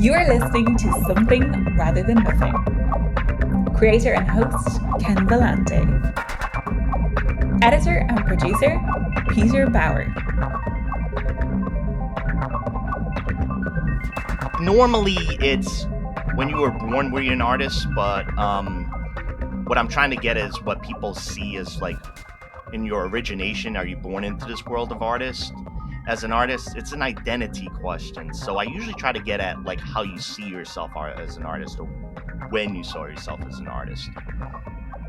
You are listening to Something Rather Than Nothing. Creator and host, Ken Vellante. Editor and producer, Peter Bauer. Normally, it's when you were born, were you an artist? But what I'm trying to get is what people see as like in your origination. Are you born into this world of artists? As an artist, it's an identity question. So I usually try to get at like how you see yourself as an artist, or when you saw yourself as an artist.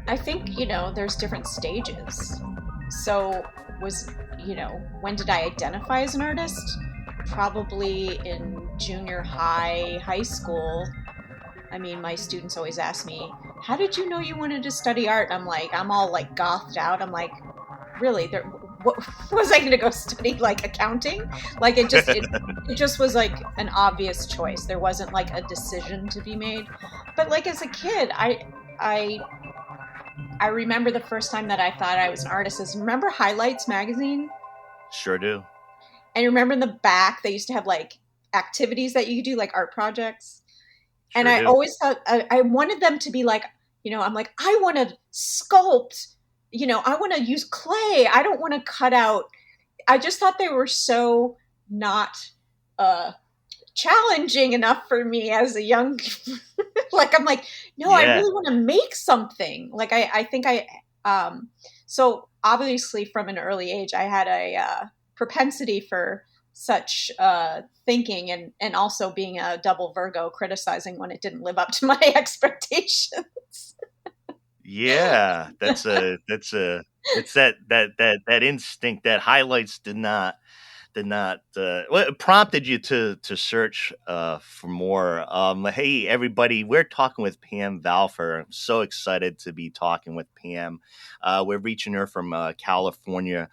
I think, there's different stages. So when did I identify as an artist? Probably in junior high school. I mean, my students always ask me, how did you know you wanted to study art? I'm all like gothed out. I'm like, really? What was I going to go study, like accounting? Like it just was like an obvious choice. There wasn't like a decision to be made. But like as a kid, I remember the first time that I thought I was an artist is, remember Highlights magazine? Sure do. And you remember in the back, they used to have like activities that you could do, like art projects. Sure and I do. always thought I wanted them to be like, I'm like, I want to sculpt, I want to use clay. I don't want to cut out. I just thought they were so not challenging enough for me as a young, like, I'm like, no, Yeah. I really want to make something. Like, I think so obviously from an early age, I had a propensity for such thinking and also being a double Virgo, criticizing when it didn't live up to my expectations. Yeah, it's that instinct that Highlights did not well, it prompted you to search for more. Hey everybody, we're talking with Pam Valfer. I'm so excited to be talking with Pam. We're reaching her from California.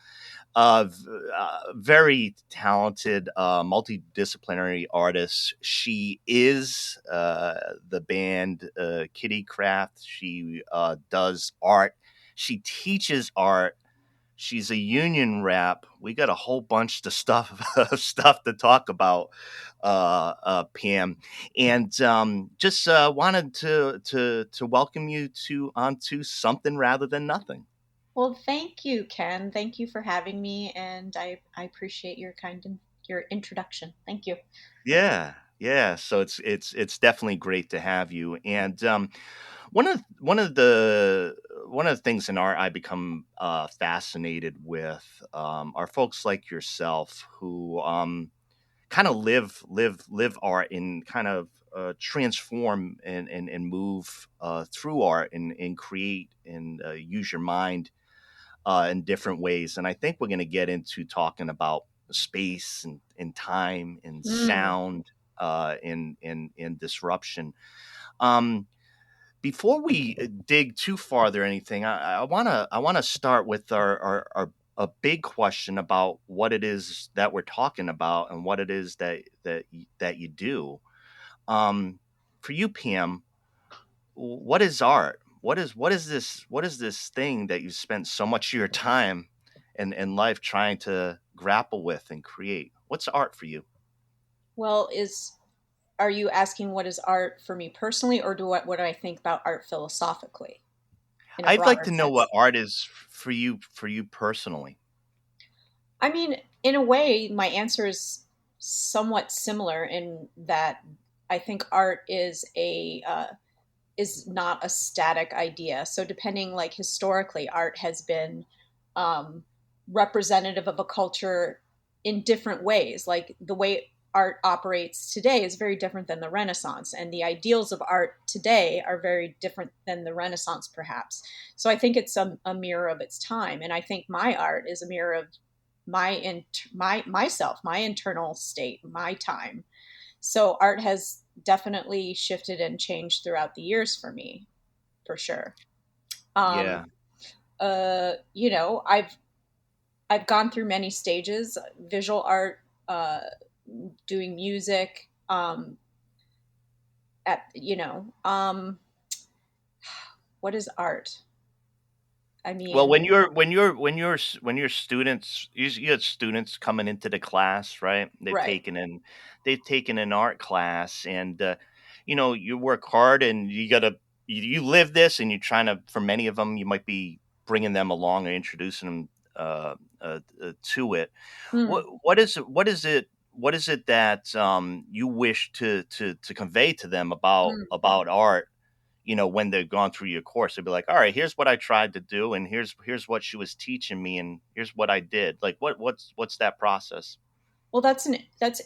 Very talented, multidisciplinary artist. She is the band Kitty Craft. She does art. She teaches art. She's a union rep. We got a whole bunch of stuff to talk about, Pam, and just wanted to welcome you onto Something Rather Than Nothing. Well, thank you, Ken. Thank you for having me, and I appreciate your your introduction. Thank you. Yeah. So it's definitely great to have you. And one of the things in art I become fascinated with are folks like yourself who kind of live art and kind of transform and move through art and create and use your mind in different ways. And I think we're going to get into talking about space and time and sound and disruption. Um, Before we dig too farther anything, I wanna start with our a big question about what it is that we're talking about and what it is that you do. For you, Pam, what is art? What is this thing that you spent so much of your time and life trying to grapple with and create? What's art for you? Well, are you asking what is art for me personally, or what do I think about art philosophically in a I'd like broader to know what sense? art is for you personally. I mean, in a way, my answer is somewhat similar in that I think art is not a static idea. So depending, like historically, art has been um, representative of a culture in different ways. Like the way art operates today is very different than the Renaissance, and the ideals of art today are very different than the Renaissance, perhaps. So I think it's a mirror of its time, and I think my art is a mirror of myself, my internal state, my time. So art has definitely shifted and changed throughout the years for me, for sure. Um, Yeah. I've gone through many stages: visual art, doing music. At What is art? I Well, mean, when you're students, you get students coming into the class, right? right. They've taken an art class, and you work hard, and you live this, and you're trying to. For many of them, you might be bringing them along or introducing them to it. Mm, What is it that you wish to convey to them mm. about art? When they've gone through your course, they'd be like, all right, here's what I tried to do, and here's what she was teaching me, and here's what I did. Like, what's that process? Well, that's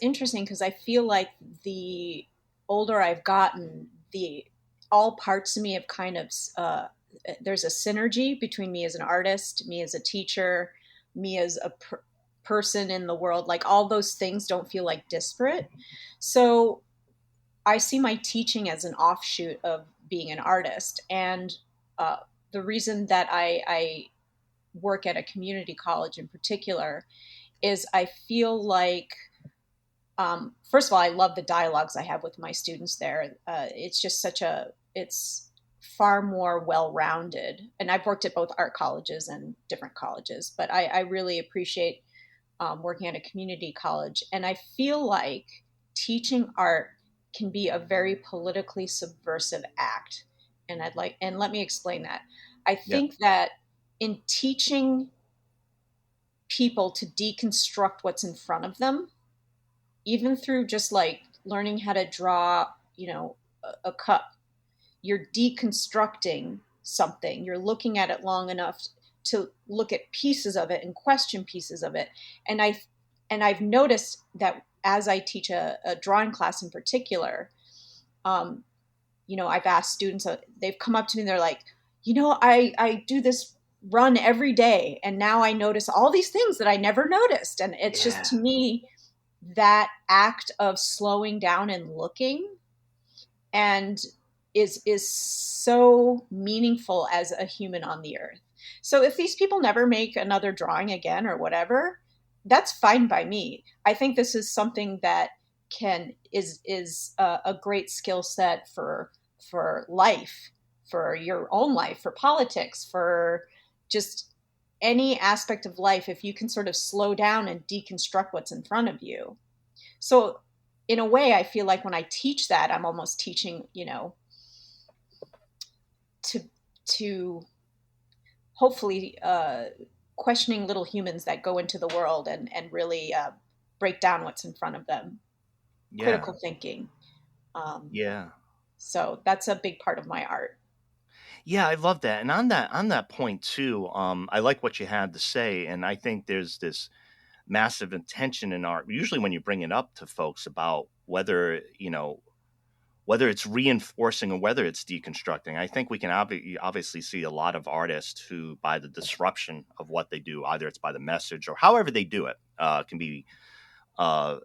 interesting because I feel like the older I've gotten, the all parts of me have kind of there's a synergy between me as an artist, me as a teacher, me as a person in the world. Like all those things don't feel like disparate. So I see my teaching as an offshoot of being an artist, and uh, the reason that I work at a community college in particular is I feel like first of all, I love the dialogues I have with my students there. It's just it's far more well-rounded. And I've worked at both art colleges and different colleges, but I really appreciate working at a community college. And I feel like teaching art can be a very politically subversive act. And let me explain that. I Yeah, think that in teaching people to deconstruct what's in front of them, even through just like learning how to draw, a cup, you're deconstructing something. You're looking at it long enough to look at pieces of it and question pieces of it. And I've noticed that as I teach a drawing class in particular, um, I've asked students, they've come up to me and they're like, I do this run every day, and now I notice all these things that I never noticed. And it's just, yeah, to me, that act of slowing down and looking and is so meaningful as a human on the earth. So if these people never make another drawing again or whatever, that's fine by me. I think this is something that can is a great skill set for life, for your own life, for politics, for just any aspect of life. If you can sort of slow down and deconstruct what's in front of you, so in a way, I feel like when I teach that, I'm almost teaching, to to hopefully questioning little humans that go into the world and really break down what's in front of them, yeah, critical thinking. Um, yeah, so that's a big part of my art. yeah. I love that, and on that point too. I like what you had to say, and I think there's this massive intention in art. Usually, when you bring it up to folks about whether it's reinforcing or whether it's deconstructing, I think we can obviously see a lot of artists who, by the disruption of what they do, either it's by the message or however they do it, can be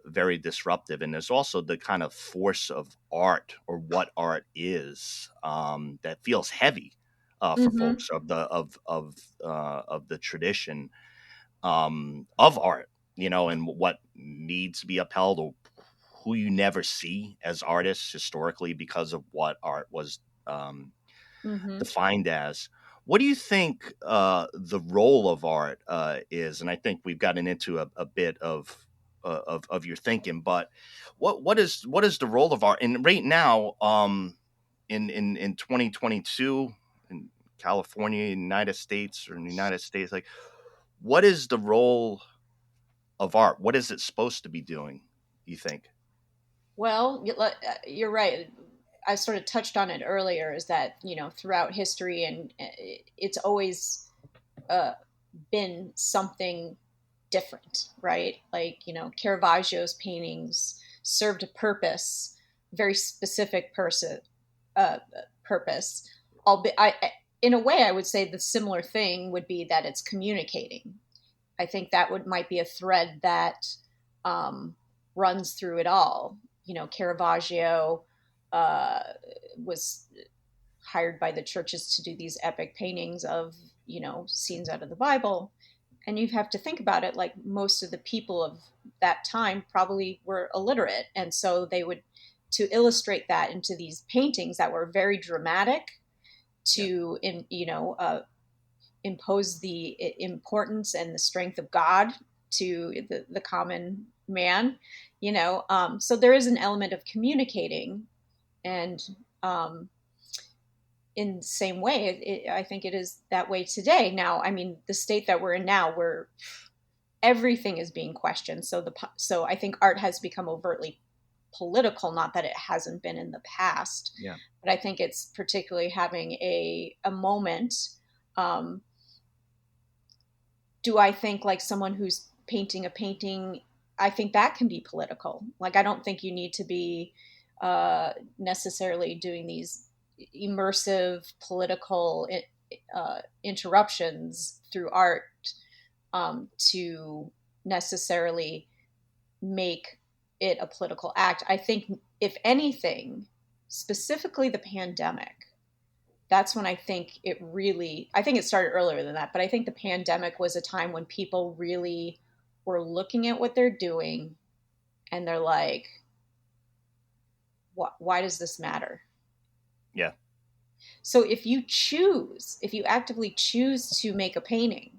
very disruptive. And there's also the kind of force of art or what art is that feels heavy for Mm-hmm. folks of the tradition of art, and what needs to be upheld, or who you never see as artists historically because of what art was um, Mm-hmm. defined as. What do you think the role of art is? And I think we've gotten into a bit of your thinking, but what is the role of art? And right now, in 2022 in California, United States, or in the United States, like, what is the role of art? What is it supposed to be doing, you think? Well, you're right. I sort of touched on it earlier. Is that throughout history, and it's always uh, been something different, right? Like, Caravaggio's paintings served a purpose, very specific uh, purpose. In a way, I would say the similar thing would be that it's communicating. I think that might be a thread that um, runs through it all. Caravaggio uh, was hired by the churches to do these epic paintings of scenes out of the Bible, and you have to think about it, like most of the people of that time probably were illiterate, and so they would, to illustrate that into these paintings that were very dramatic, Yeah. to in impose the importance and the strength of God to the common man, so there is an element of communicating, and in the same way, I think it is that way today. Now, I mean, the state that we're in now, where everything is being questioned. So I think art has become overtly political, not that it hasn't been in the past. Yeah. But I think it's particularly having a moment. Do I think like someone who's painting a painting, I think that can be political. Like, I don't think you need to be necessarily doing these immersive political interruptions through art to necessarily make it a political act. I think, if anything, specifically the pandemic, that's when I think it started earlier than that, but I think the pandemic was a time when people really were looking at what they're doing and they're like, why does this matter? Yeah. So if you actively choose to make a painting,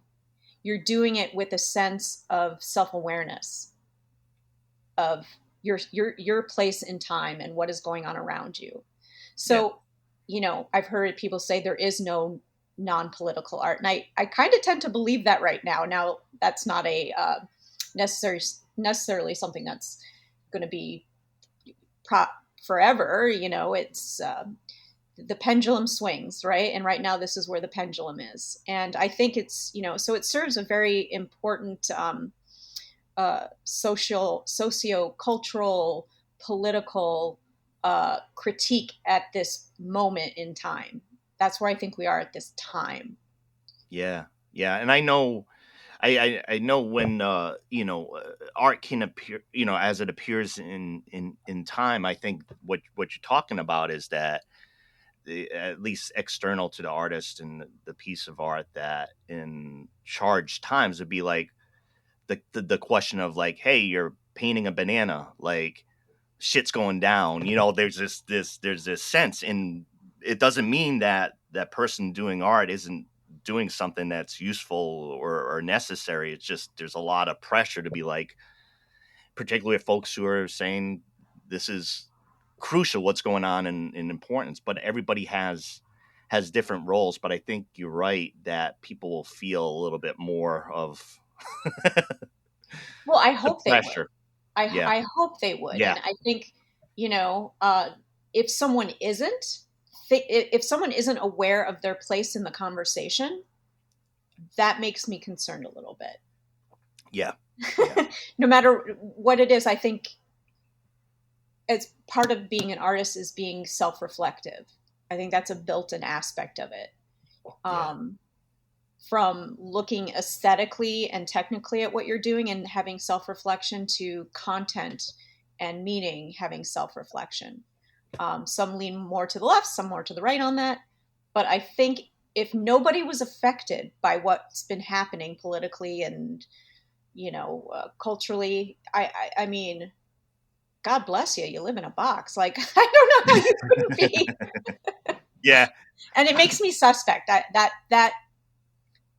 you're doing it with a sense of self-awareness of your place in time and what is going on around you. So, I've heard people say there is no non-political art, and I kind of tend to believe that right now. Now, that's not a necessarily something that's going to be forever. It's the pendulum swings, right? And right now, this is where the pendulum is. And I think it's, so it serves a very important socio-cultural, political critique at this moment in time. That's where I think we are at this time. Yeah. Yeah. And I know, I know when, art can appear, as it appears in time. I think what you're talking about is that, at least external to the artist and the piece of art, that in charged times would be like the question of like, hey, you're painting a banana, like shit's going down. There's this sense, and it doesn't mean that that person doing art isn't doing something that's useful or necessary. It's just there's a lot of pressure to be like, particularly folks who are saying this is crucial, what's going on in importance, but everybody has different roles. But I think you're right that people will feel a little bit more of well, I hope they would. Yeah. I hope they would. Yeah. And I think, if someone isn't aware of their place in the conversation, that makes me concerned a little bit. Yeah. No matter what it is, I think as part of being an artist is being self-reflective. I think that's a built-in aspect of it. From looking aesthetically and technically at what you're doing and having self-reflection, to content and meaning having self-reflection. Some lean more to the left, some more to the right on that. But I think if nobody was affected by what's been happening politically and, culturally, I mean, God bless you. You live in a box. Like, I don't know how you couldn't be. Yeah. And it makes me suspect that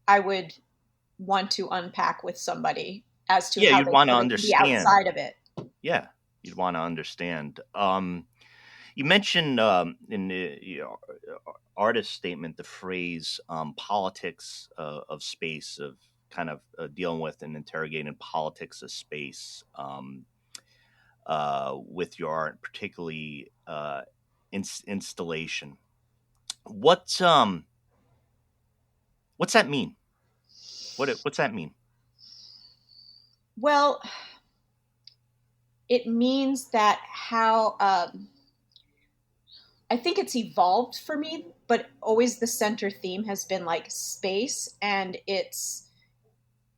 I would want to unpack with somebody as to how you'd want to understand the outside of it. Yeah, you'd want to understand. You mentioned in the artist statement the phrase politics of space, of kind of dealing with and interrogating politics of space with your art, particularly installation. What's that mean? What's that mean? Well, it means that how I think it's evolved for me, but always the center theme has been like space and its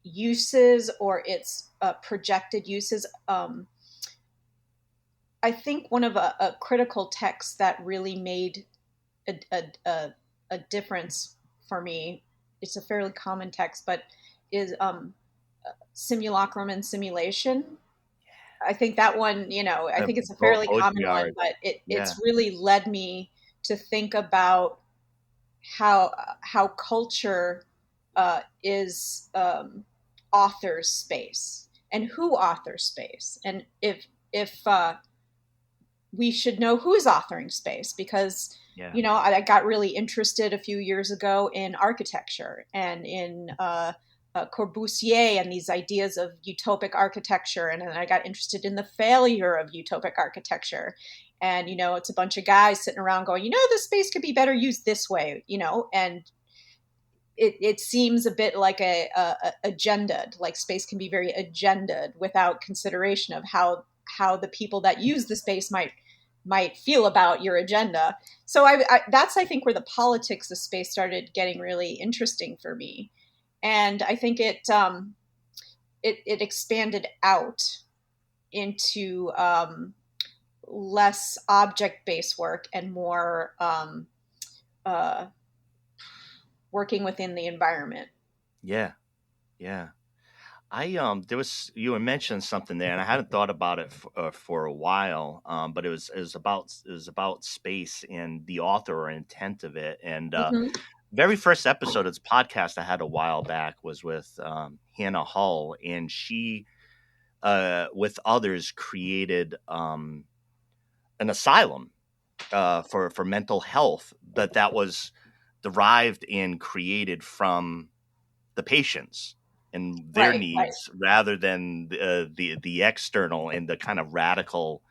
uses or its projected uses. I think one of a critical text that really made a difference for me, it's a fairly common text, but is Simulacrum and Simulation. I think that one, I think it's a fairly common one, but it's really led me to think about how culture is authors space and who authors space, and if we should know who's authoring space, because Yeah. I got really interested a few years ago in architecture and in Corbusier and these ideas of utopic architecture, and then I got interested in the failure of utopic architecture. And it's a bunch of guys sitting around going, the space could be better used this way, and it seems a bit like a agendaed, like space can be very agendaed without consideration of how the people that use the space might feel about your agenda. So that's, I think, where the politics of space started getting really interesting for me. And I think it expanded out into less object-based work and more working within the environment. Yeah. You were mentioning something there, and I hadn't thought about it for a while. But it was about space and the author or intent of it. And very first episode of this podcast I had a while back was with Hannah Hull, and she, with others, created an asylum for mental health, but that was derived and created from the patients and their needs, rather than the external and the kind of radical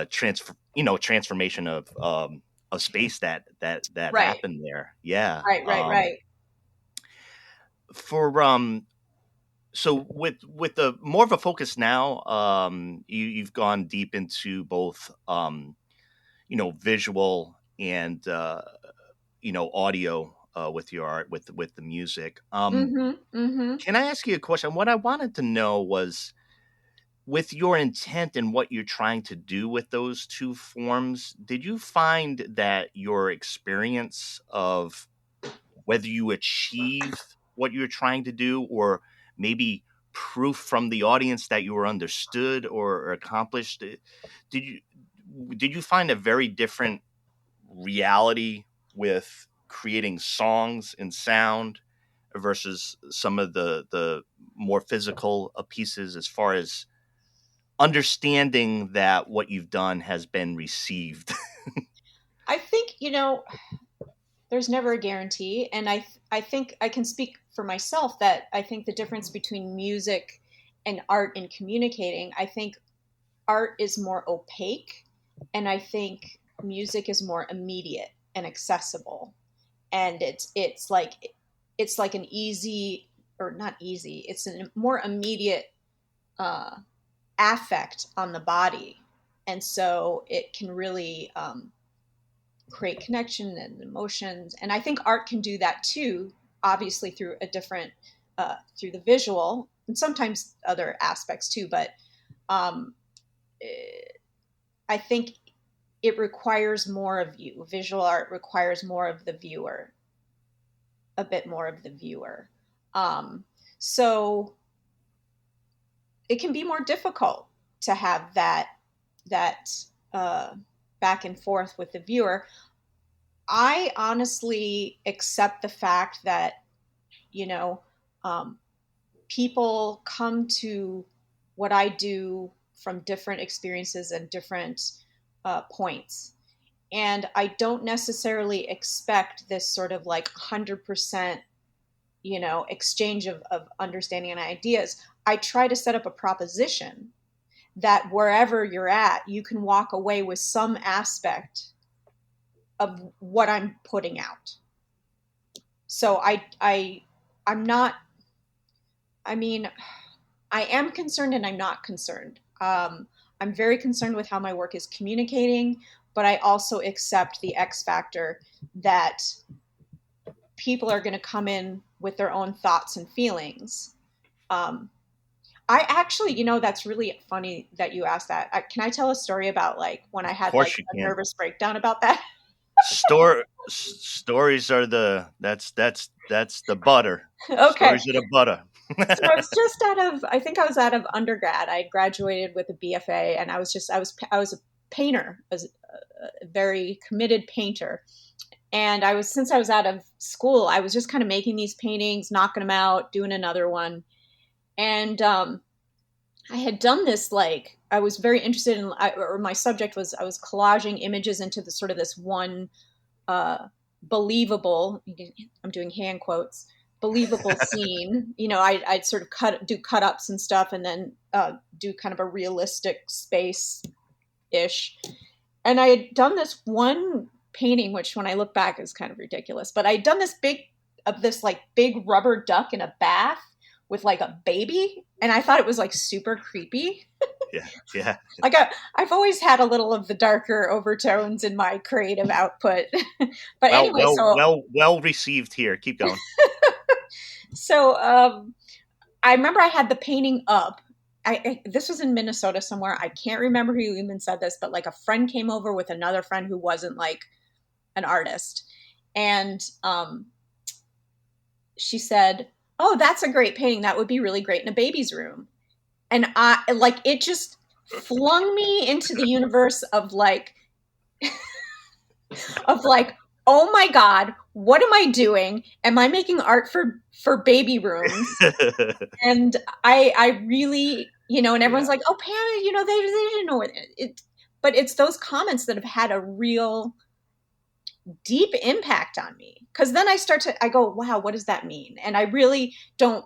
transformation of space that happened there. Yeah. Right. For so with the more of a focus now, you've gone deep into both visual and audio with your art, with the music. Can I ask you a question? What I wanted to know was, with your intent and what you're trying to do with those two forms, did you find that your experience of whether you achieve what you're trying to do, or maybe proof from the audience that you were understood or accomplished, did you find a very different reality with creating songs and sound versus some of the more physical pieces, as far as understanding that what you've done has been received? I think, there's never a guarantee. And I think I can speak for myself that I think the difference between music and art in communicating, I think art is more opaque, and I think music is more immediate and accessible. And it's like an easy, or not easy, it's a more immediate affect on the body. And so it can really create connection and emotions. And I think art can do that too, obviously through a different, through the visual and sometimes other aspects too. But I think it requires more of you. Visual art requires more of the viewer, a bit more of the viewer. So it can be more difficult to have that back and forth with the viewer. I honestly accept the fact that, people come to what I do from different experiences and different points. And I don't necessarily expect this sort of like 100%, exchange of understanding and ideas. I try to set up a proposition that wherever you're at, you can walk away with some aspect of what I'm putting out. So I'm not, I am concerned and I'm not concerned. I'm very concerned with how my work is communicating, but I also accept the X factor that people are going to come in with their own thoughts and feelings. I actually, that's really funny that you asked that. Can I tell a story about like when I had like a nervous breakdown about that? Stories are that's the butter. Okay. Stories are the butter. So I was just I think I was out of undergrad. I graduated with a BFA, and I was a painter, I was a very committed painter. And since I was out of school, I was just kind of making these paintings, knocking them out, doing another one. And I had done this, like, I was very interested in, or my subject was, I was collaging images into the sort of this one believable, I'm doing hand quotes, believable scene. I'd sort of do cut ups and stuff, and then do kind of a realistic space ish. And I had done this one painting, which when I look back is kind of ridiculous, but I'd done this big rubber duck in a bath with like a baby, and I thought it was like super creepy. Yeah. Like I've always had a little of the darker overtones in my creative output. But anyway, well received here. Keep going. So I remember I had the painting up. This was in Minnesota somewhere. I can't remember who even said this, but like a friend came over with another friend who wasn't like an artist. And she said, "Oh, that's a great painting. That would be really great in a baby's room." And it just flung me into the universe of like, oh my God, what am I doing? Am I making art for baby rooms? And I really, and everyone's like, "Oh, Pam, they didn't know it." But it's those comments that have had a real deep impact on me. Because then I go, wow, what does that mean? And I really don't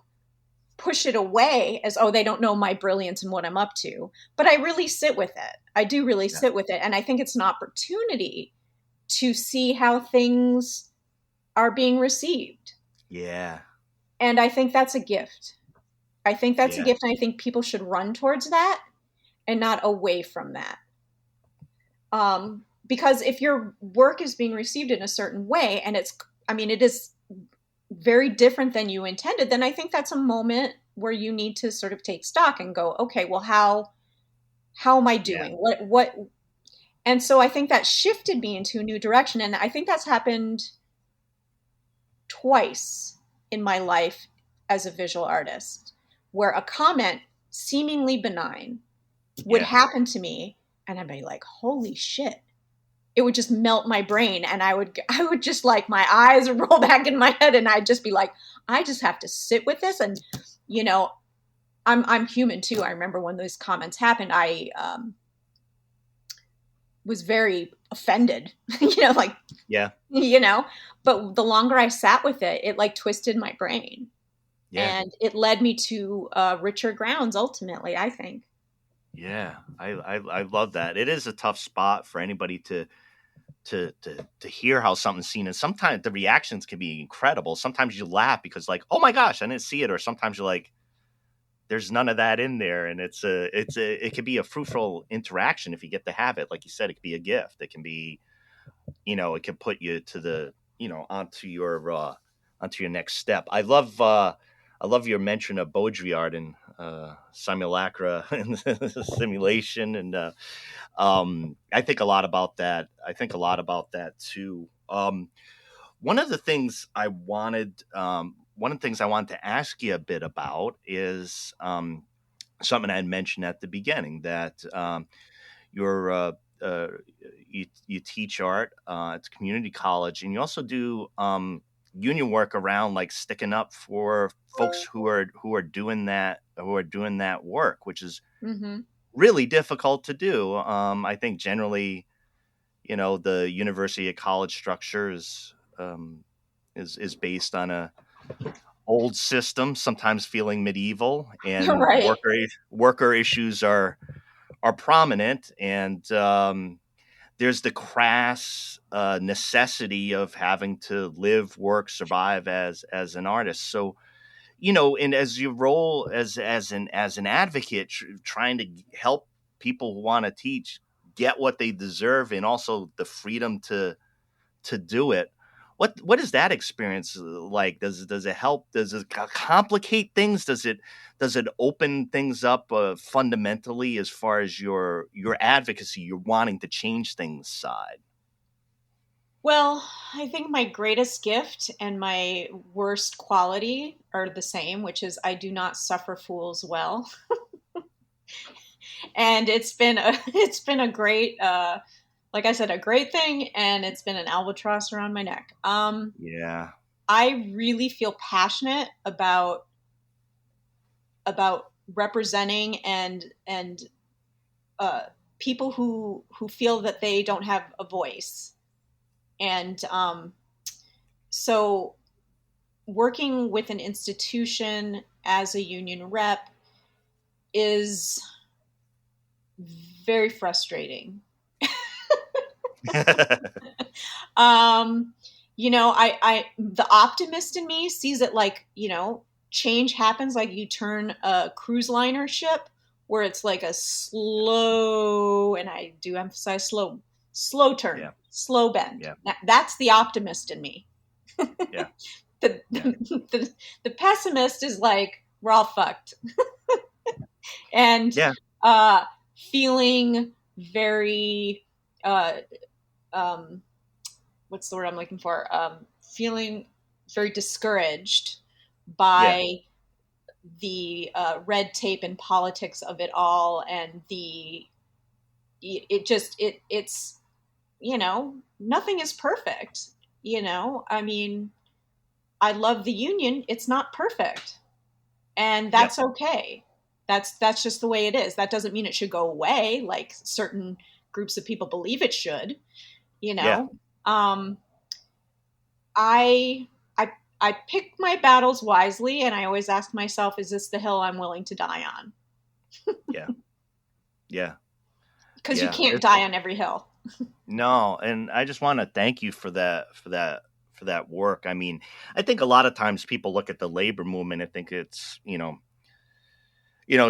push it away as, oh, they don't know my brilliance and what I'm up to. But I really sit with it. I do really sit with it. And I think it's an opportunity to see how things are being received. Yeah. And I think that's a gift. I think that's a gift. And I think people should run towards that and not away from that. Because if your work is being received in a certain way, and it is very different than you intended, then I think that's a moment where you need to sort of take stock and go, okay, well, how am I doing? Yeah. What? And so I think that shifted me into a new direction. And I think that's happened twice in my life as a visual artist, where a comment seemingly benign would happen to me, and I'd be like, holy shit. It would just melt my brain, and I would just, like, my eyes would roll back in my head, and I'd just be like, I just have to sit with this. And, I'm human too. I remember when those comments happened, I was very offended, but the longer I sat with it, it like twisted my brain, and it led me to richer grounds ultimately, I think. Yeah, I love that. It is a tough spot for anybody to hear how something's seen, and sometimes the reactions can be incredible. Sometimes you laugh because, like, oh my gosh, I didn't see it, or sometimes you're like, there's none of that in there, and it could be a fruitful interaction if you get to have it. Like you said, it could be a gift. It can be, it can put you to the onto your next step. I love your mention of Baudrillard and simulacra and simulation, and I think a lot about that. I think a lot about that too. One of the things I wanted to ask you a bit about is something I had mentioned at the beginning, that you teach art at community college, and you also do union work around, like, sticking up for folks who are doing that work, which is really difficult to do. I think generally, the university at college structure is based on a old system, sometimes feeling medieval, and right. worker issues are prominent, and there's the crass necessity of having to live, work, survive as an artist. So, and as your role as an advocate, trying to help people who want to teach get what they deserve, and also the freedom to do it. What is that experience like? Does it help? Does it complicate things? Does it open things up fundamentally as far as your advocacy, your wanting to change things side? Well, I think my greatest gift and my worst quality are the same, which is I do not suffer fools well. And it's been a great like I said, a great thing, and it's been an albatross around my neck. Yeah. I really feel passionate about representing and people who feel that they don't have a voice, and so working with an institution as a union rep is very frustrating. The optimist in me sees it like, change happens like you turn a cruise liner ship where it's like a slow, and I do emphasize slow turn, Yeah. slow bend. Yeah. That's the optimist in me. Yeah. the, Yeah. the pessimist is like, we're all fucked. And Yeah. feeling very what's the word I'm looking for? Feeling very discouraged Yeah. by the red tape and politics of it all, and it's nothing is perfect. I mean, I love the union. It's not perfect, and Yep. that's okay. That's just the way it is. That doesn't mean it should go away like certain groups of people believe it should. You Yeah. know, um, I I I pick my battles wisely, and I always ask myself, is this the hill I'm willing to die on? Yeah. Yeah. Because you Yeah. can't die on every hill. No, and I just want to thank you for that work. I mean, I think a lot of times people look at the labor movement and think it's,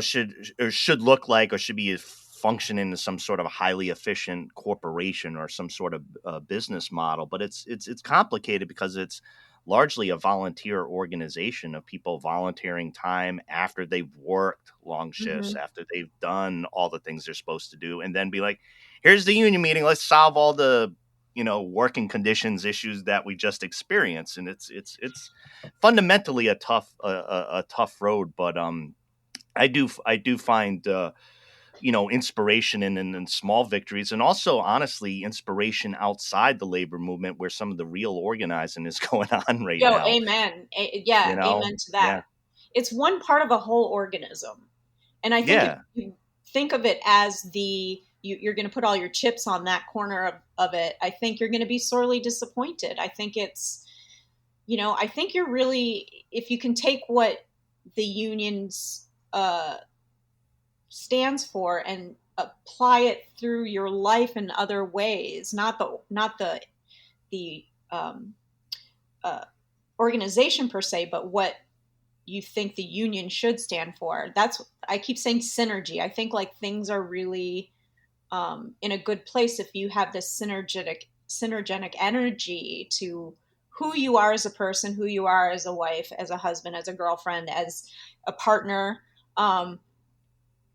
should look like or should be functioning as some sort of highly efficient corporation or some sort of business model, but it's complicated because it's largely a volunteer organization of people volunteering time after they've worked long shifts, Mm-hmm. after they've done all the things they're supposed to do, and then be like, here's the union meeting, let's solve all the working conditions issues that we just experienced. And it's fundamentally a tough road, but I do find inspiration in small victories, and also honestly inspiration outside the labor movement where some of the real organizing is going on right Yo, now. amen. Yeah, amen to that. Yeah, It's one part of a whole organism. And I think if yeah, you think of it as you're going to put all your chips on that corner of it, I think you're going to be sorely disappointed. I think I think you're really, if you can take what the unions stands for and apply it through your life in other ways, not the uh, organization per se, but what you think the union should stand for. That's, I keep saying synergy. I think like things are really in a good place if you have this synergetic energy to who you are as a person, who you are as a wife, as a husband, as a girlfriend, as a partner,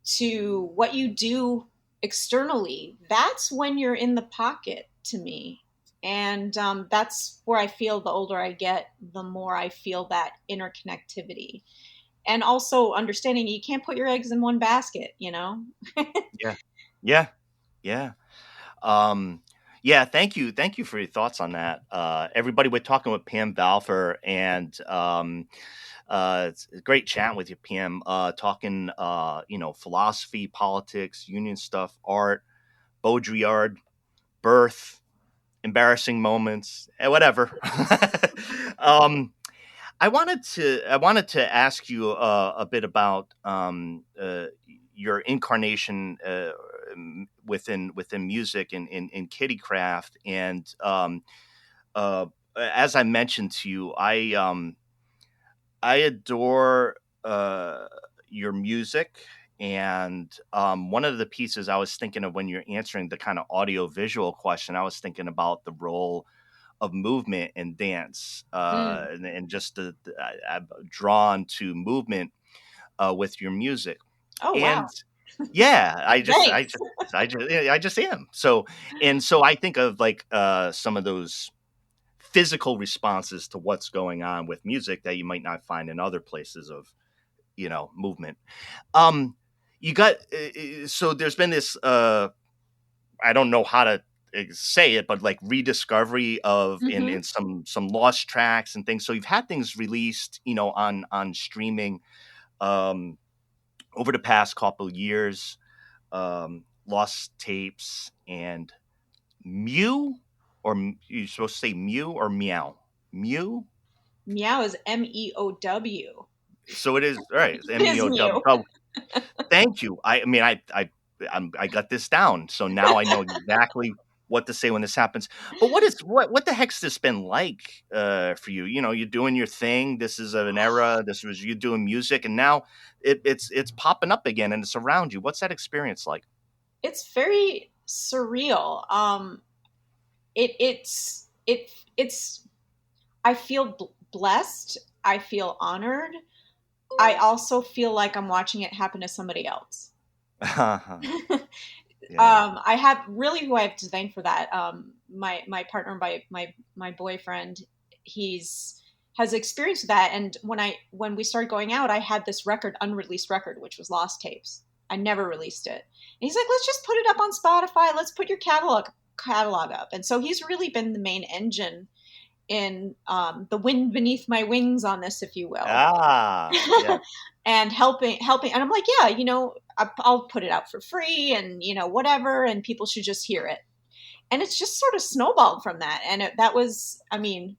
to what you do externally. That's when you're in the pocket to me. And that's where I feel the older I get, the more I feel that interconnectivity. And also understanding you can't put your eggs in one basket, yeah, yeah, yeah. Um, yeah, thank you for your thoughts on that. Everybody, we're talking with Pam Valfer, and it's a great chat with you, Pam. Talking, philosophy, politics, union stuff, art, Baudrillard, birth, embarrassing moments, whatever. um, I wanted to ask you a bit about your incarnation within music and in Kittycraft, and uh, as I mentioned to you, I adore your music. And one of the pieces I was thinking of when you're answering the kind of audio visual question, I was thinking about the role of movement and dance, Mm. and just I'm drawn to movement with your music. Oh, wow. And yeah, Thanks. I just am. So I think of like some of those physical responses to what's going on with music that you might not find in other places of movement. Um, you got so there's been this. I don't know how to say it, but like rediscovery of in some lost tracks and things. So you've had things released, on streaming over the past couple of years, lost tapes and Mew, or you're supposed to say Mew or Meow? Mew? Meow is MEOW. So it is, all right. It's It is MEOW. Mew. Oh, thank you. I mean, I got this down, so now I know exactly what to say when this happens. But what the heck's this been like for you? You're doing your thing. This is an era. This was you doing music, and now it's popping up again, and it's around you. What's that experience like? It's very surreal. It's I feel blessed. I feel honored. I also feel like I'm watching it happen to somebody else. Yeah. I have really who I have to thank for that. My partner, my boyfriend, has experienced that. And when we started going out, I had this unreleased record, which was Lost Tapes. I never released it. And he's like, let's just put it up on Spotify. Let's put your catalog up. And so he's really been the main engine in the wind beneath my wings on this, if you will. Yeah. And helping. And I'm like, yeah, I'll put it out for free and, whatever. And people should just hear it. And it's just sort of snowballed from that. And that was, I mean,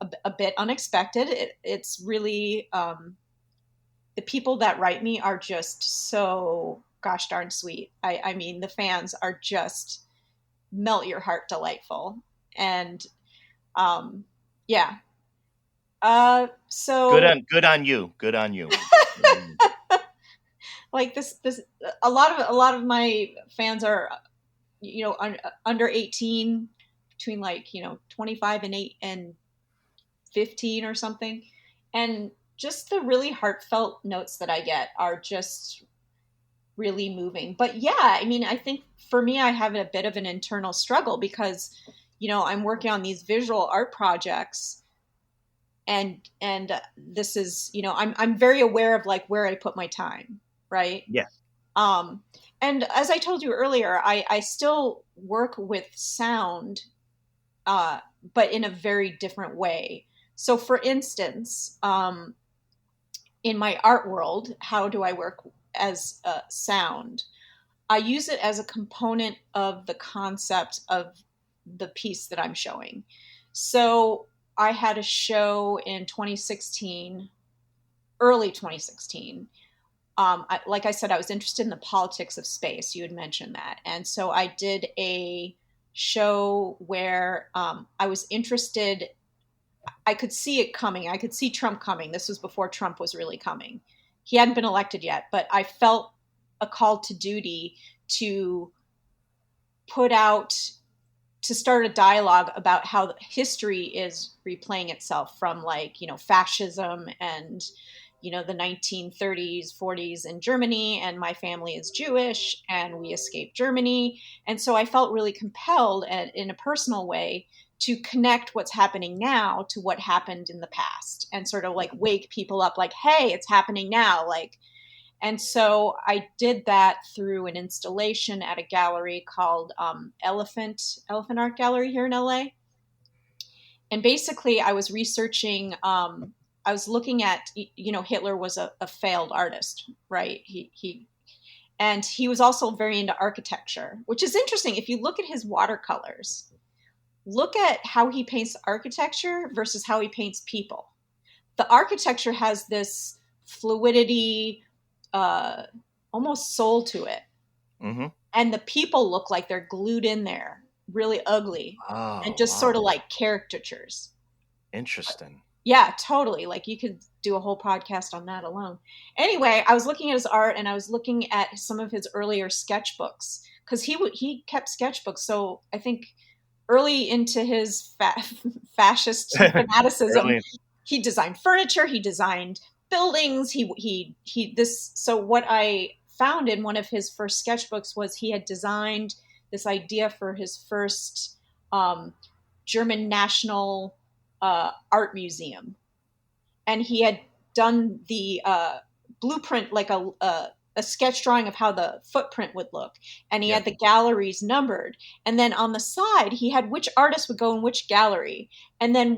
a bit unexpected. It's really, the people that write me are just so gosh darn sweet. I mean, the fans are just melt your heart delightful. And, yeah. So good on you. Good on you. Like this, a lot of my fans are, under 18, between 25 and 8 and 15 or something. And just the really heartfelt notes that I get are just really moving. But yeah, I mean, I think for me, I have a bit of an internal struggle because, I'm working on these visual art projects and this is, I'm very aware of like where I put my time. Right. Yeah. And as I told you earlier, I still work with sound, but in a very different way. So for instance, in my art world, how do I work as sound? I use it as a component of the concept of the piece that I'm showing. So I had a show in 2016, early 2016. Like I said, I was interested in the politics of space. You had mentioned that. And so I did a show where I was interested. I could see it coming. I could see Trump coming. This was before Trump was really coming. He hadn't been elected yet, but I felt a call to duty to start a dialogue about how history is replaying itself from fascism and, the 1930s, 40s in Germany, and my family is Jewish and we escaped Germany. And so I felt really compelled in a personal way to connect what's happening now to what happened in the past and sort of wake people up hey, it's happening now. And so I did that through an installation at a gallery called Elephant Art Gallery here in LA. And basically I was researching, I was looking at, Hitler was a failed artist, right? He was also very into architecture, which is interesting. If you look at his watercolors, look at how he paints architecture versus how he paints people. The architecture has this fluidity, almost soul to it. Mm-hmm. And the people look like they're glued in there, really ugly, and just sort of like caricatures. Interesting. Yeah, totally. You could do a whole podcast on that alone. Anyway, I was looking at his art and I was looking at some of his earlier sketchbooks because he kept sketchbooks. So I think early into his fascist fanaticism, he designed furniture, he designed buildings. So what I found in one of his first sketchbooks was he had designed this idea for his first German national art museum. And he had done the blueprint, a sketch drawing of how the footprint would look, and he had the galleries numbered, and then on the side he had which artist would go in which gallery, and then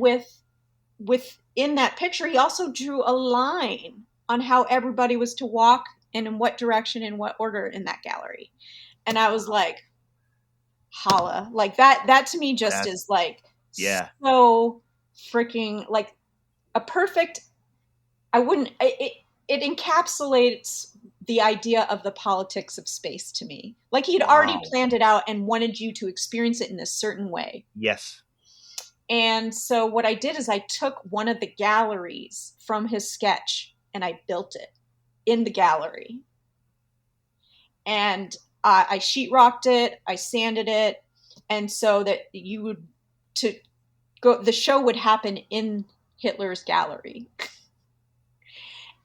within that picture he also drew a line on how everybody was to walk and in what direction, in what order in that gallery. And I was like, holla, like that to me just is like so freaking like a perfect, it encapsulates the idea of the politics of space to me. Like he'd already planned it out and wanted you to experience it in a certain way. Yes. And so what I did is I took one of the galleries from his sketch and I built it in the gallery. And I sheetrocked it, I sanded it, and so that the show would happen in Hitler's gallery.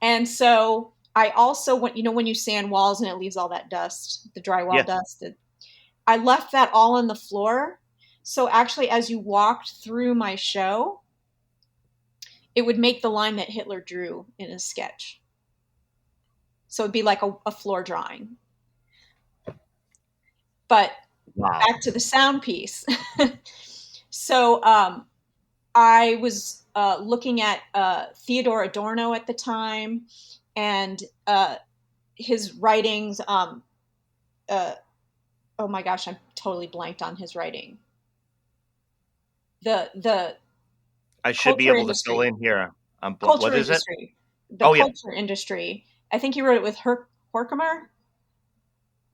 And so I also went, when you sand walls and it leaves all that dust, the drywall dust, I left that all on the floor. So actually, as you walked through my show, it would make the line that Hitler drew in his sketch. So it'd be like a floor drawing. But back to the sound piece. So I was looking at Theodore Adorno at the time, and his writings. Oh my gosh, I'm totally blanked on his writing. The I should be able to fill in here. What is industry. it? The culture industry. I think he wrote it with Horkheimer.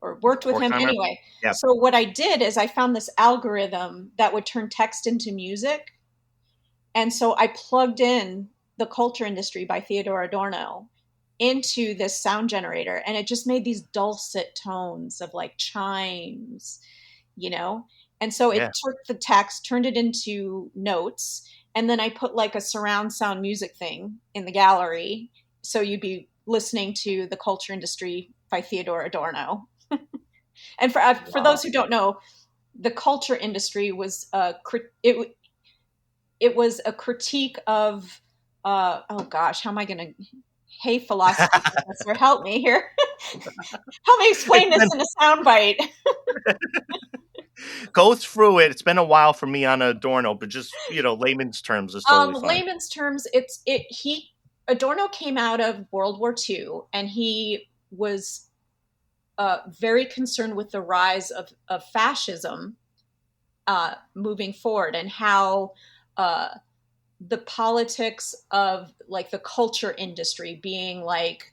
Or worked with him anyway. Yep. So what I did is I found this algorithm that would turn text into music. And so I plugged in The Culture Industry by Theodore Adorno into this sound generator. And it just made these dulcet tones of like chimes, And so it took the text, turned it into notes. And then I put like a surround sound music thing in the gallery. So you'd be listening to The Culture Industry by Theodore Adorno. And for those who don't know, The Culture Industry was it was a critique of oh gosh, how am I going to? Hey, philosophy professor, help me here. Help me explain this in a soundbite. Go through it. It's been a while for me on Adorno, but just layman's terms is totally fine. Layman's terms, Adorno came out of World War II, and he was very concerned with the rise of fascism moving forward, and how the politics of like the culture industry being like,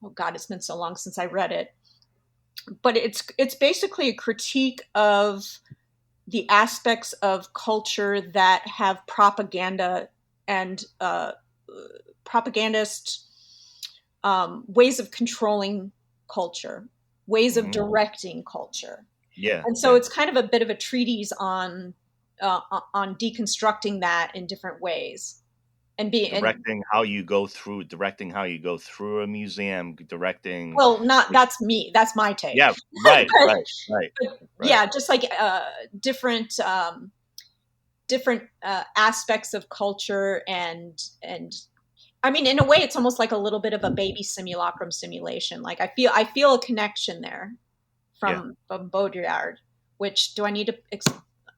oh God, it's been so long since I read it, but it's basically a critique of the aspects of culture that have propaganda and propagandist ways of controlling culture, ways of directing culture. Yeah. And so it's kind of a bit of a treatise on deconstructing that in different ways, and directing how you go through a museum, directing. Well, that's me. That's my take. Yeah. Right. right. Yeah. Just like different aspects of culture and I mean, in a way, it's almost like a little bit of a baby simulation. Like I feel a connection there from Baudrillard. Which do I need to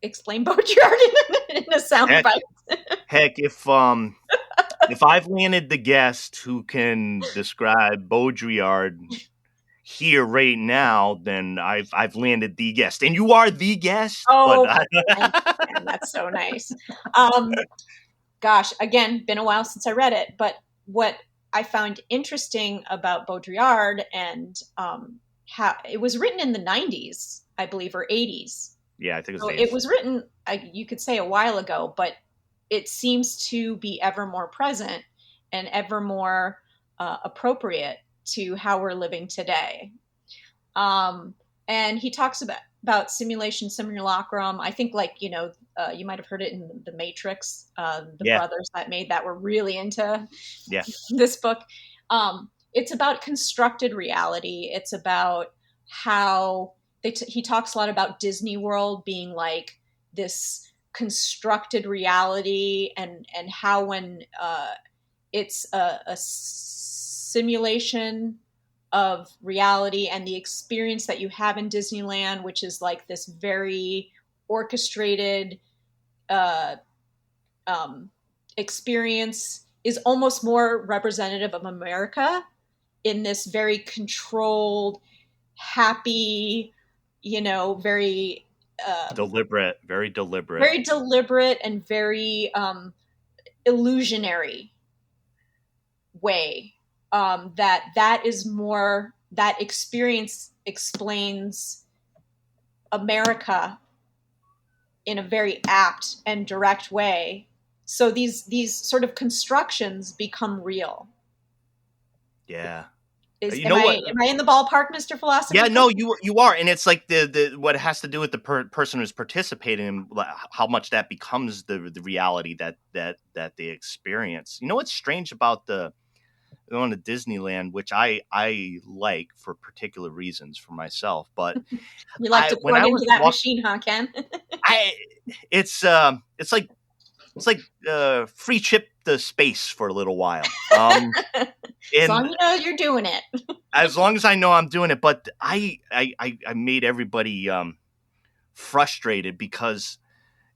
explain Baudrillard in a soundbite? Heck, if I've landed the guest who can describe Baudrillard here right now, then I've landed the guest, and you are the guest. Oh, man, that's so nice. Gosh, again, been a while since I read it, but what I found interesting about Baudrillard and how it was written in the 90s, I believe, or 80s. Yeah, I think so it was written, you could say, a while ago, but it seems to be ever more present and ever more appropriate to how we're living today. And he talks about simulation, simulacrum. I think, you might have heard it in The Matrix. The brothers that were really into this book. It's about constructed reality. It's about how he talks a lot about Disney World being like this constructed reality, and how when it's a simulation of reality and the experience that you have in Disneyland, which is like this very orchestrated uh, experience, is almost more representative of America in this very controlled, happy, very deliberate. very deliberate and very illusionary way. That is more, that experience explains America in a very apt and direct way. So these sort of constructions become real. Yeah. You Am know I what? am I in the ballpark, Mr. Yeah, Philosophy? no, you are, and it's like the what has to do with the person who's participating and how much that becomes the reality that they experience. You know what's strange about the going to Disneyland, which I like for particular reasons for myself, but You like I to when plug I into was that walking, machine, huh, Ken? I it's like free chip to space for a little while. As long And as you know you're doing it. as long as I know I'm doing it, but I made everybody frustrated because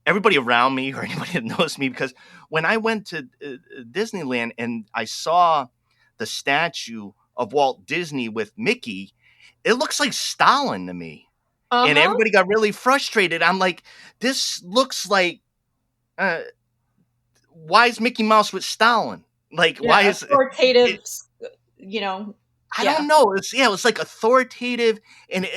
everybody around me or anybody that knows me, because when I went to Disneyland and I saw the statue of Walt Disney with Mickey, it looks like Stalin to me. And Uh-huh. everybody got really frustrated. I'm like, this looks like, uh, why is Mickey Mouse with Stalin? Like, why Yeah, is authoritative, it? you know, I yeah. don't know. It was like authoritative, and